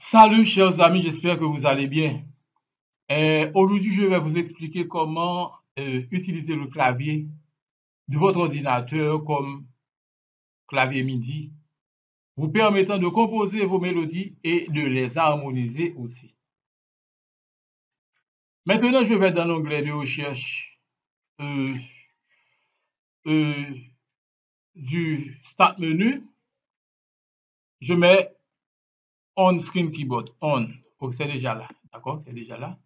Salut chers amis, j'espère que vous allez bien. Aujourd'hui, je vais vous expliquer comment utiliser le clavier de votre ordinateur comme clavier MIDI, vous permettant de composer vos mélodies et de les harmoniser aussi. Maintenant, je vais dans l'onglet de recherche euh, euh, du Start menu. Je mets On Screen Keyboard, On. Oh, c'est déjà là, d'accord, c'est déjà là.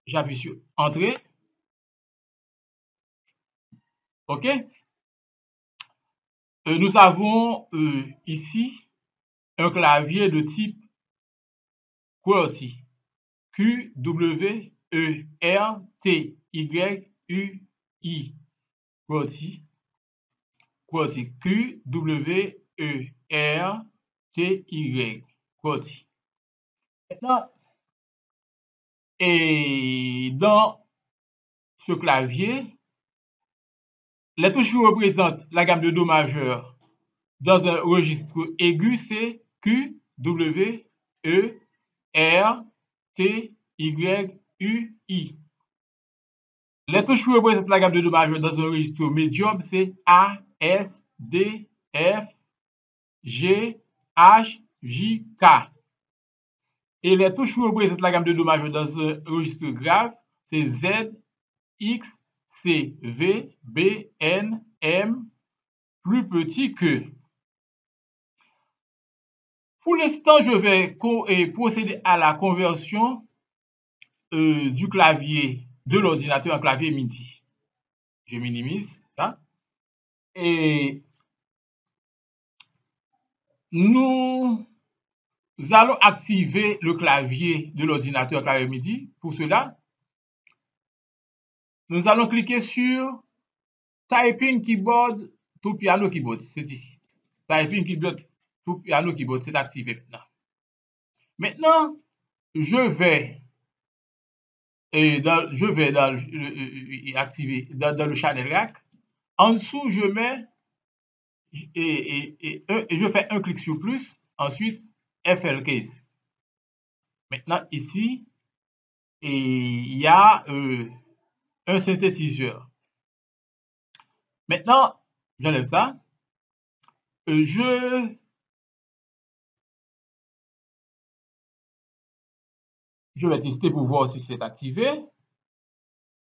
J'appuie sur Entrée. OK? Nous avons ici un clavier de type QWERTY. Q-W-E-R-T-Y-U-I. QWERTY. QWERTY. Q-W-E-R-T-Y. QWERTY. Maintenant, et dans ce clavier, les touches qui représentent la gamme de Do majeur dans un registre aigu, c'est Q, W, E, R, T, Y, U, I. Les touches qui représentent la gamme de Do majeur dans un registre médium, c'est A, S, D, F, G, H, J, K. Et les touches qui représentent la gamme de Do majeur dans un registre grave, c'est Z, X, C, V, B, N, M, plus petit que. Pour l'instant, je vais procéder à la conversion du clavier de l'ordinateur en clavier MIDI. Je minimise ça. Et nous allons activer le clavier de l'ordinateur en clavier MIDI. Pour cela, nous allons cliquer sur Typing Keyboard to Piano Keyboard. C'est ici. Typing Keyboard to Piano Keyboard, c'est activé maintenant. Maintenant, je vais activer dans le channel rack. En dessous, je mets et je fais un clic sur plus, ensuite FL Case. Maintenant, ici, il y a un synthétiseur. Maintenant, j'enlève ça. Je vais tester pour voir si c'est activé.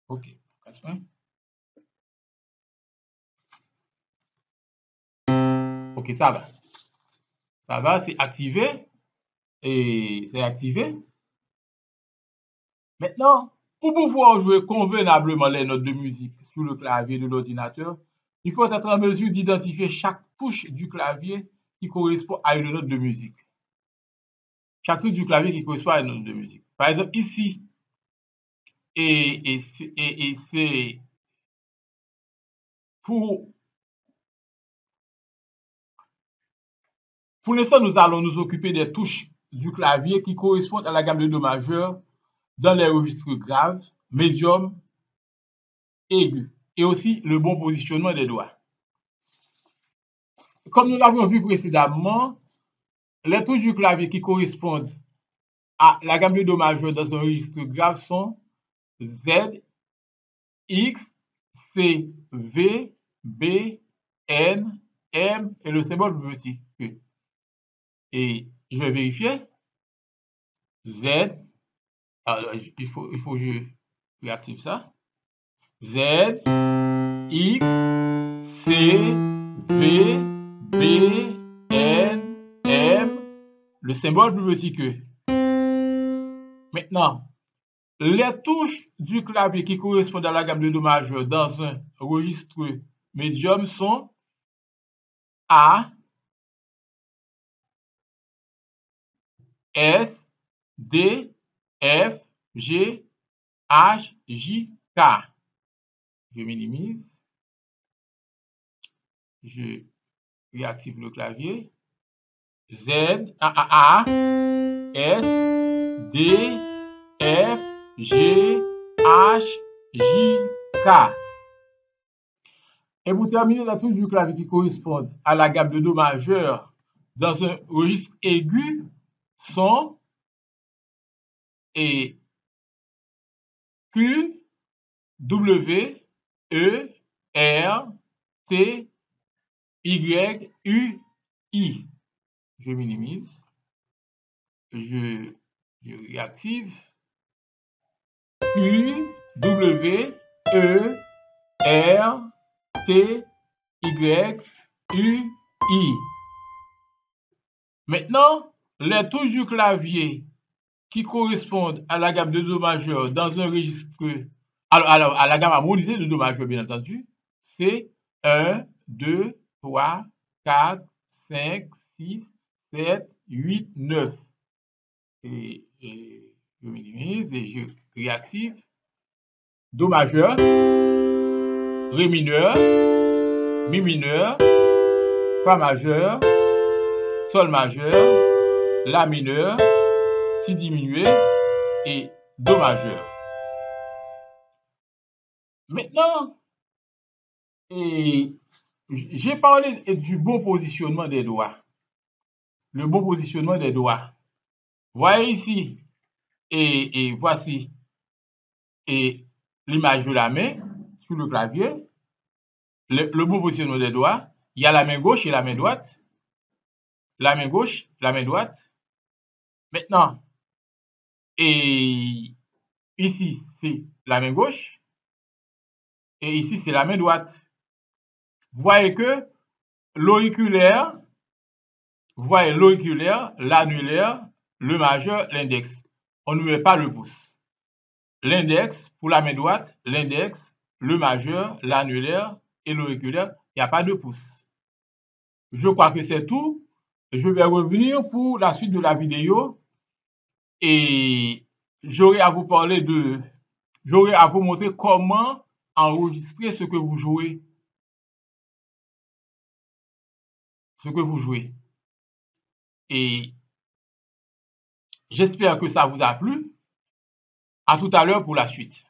OK. OK, ça va. Ça va, c'est activé. Et c'est activé. Maintenant, pour pouvoir jouer convenablement les notes de musique sur le clavier de l'ordinateur, il faut être en mesure d'identifier chaque touche du clavier qui correspond à une note de musique. Chaque touche du clavier qui correspond à une note de musique. Par exemple, ici, et c'est pour l'instant, nous allons nous occuper des touches du clavier qui correspondent à la gamme de Do majeur dans les registres graves, médium, aigu, et aussi le bon positionnement des doigts. Comme nous l'avons vu précédemment, les touches du clavier qui correspondent à la gamme de Do majeur dans un registre grave sont Z, X, C, V, B, N, M et le symbole petit E. Et je vais vérifier. Z, alors il faut que je réactive ça. Z, X, C, V, B, N, M, le symbole plus petit que. Maintenant, les touches du clavier qui correspondent à la gamme de Do majeur dans un registre médium sont A, S, D, F, G, H, J, K. Je minimise. Je réactive le clavier. Z, A, S, D, F, G, H, J, K. Et pour terminer, les touches du clavier qui correspondent à la gamme de Do majeur dans un registre aigu sont et Q, W, E, R, T, Y, U, I. Je minimise. Je réactive. Q, W, E, R, T, Y, U, I. Maintenant, les touches du clavier qui correspondent à la gamme de Do majeur dans un registre, alors à la gamme harmonisée de Do majeur, bien entendu, c'est 1, 2, 3, 4, 5, 6, 7, 8, 9. Et je minimise et je réactive. Do majeur, Ré mineur, Mi mineur, Fa majeur, Sol majeur, La mineur, Si diminué et Do majeur. Maintenant, j'ai parlé du bon positionnement des doigts. Le bon positionnement des doigts. Voyez ici, et voici l'image de la main sur le clavier. Le bon positionnement des doigts. Il y a la main gauche et la main droite. La main gauche, la main droite. Maintenant, et ici, c'est la main gauche. Et ici, c'est la main droite. Vous voyez que l'auriculaire, l'annulaire, le majeur, l'index. On ne met pas le pouce. L'index pour la main droite, l'index, le majeur, l'annulaire et l'auriculaire, il n'y a pas de pouce. Je crois que c'est tout. Je vais revenir pour la suite de la vidéo et j'aurai à vous montrer comment enregistrer ce que vous jouez. Et j'espère que ça vous a plu. À tout à l'heure pour la suite.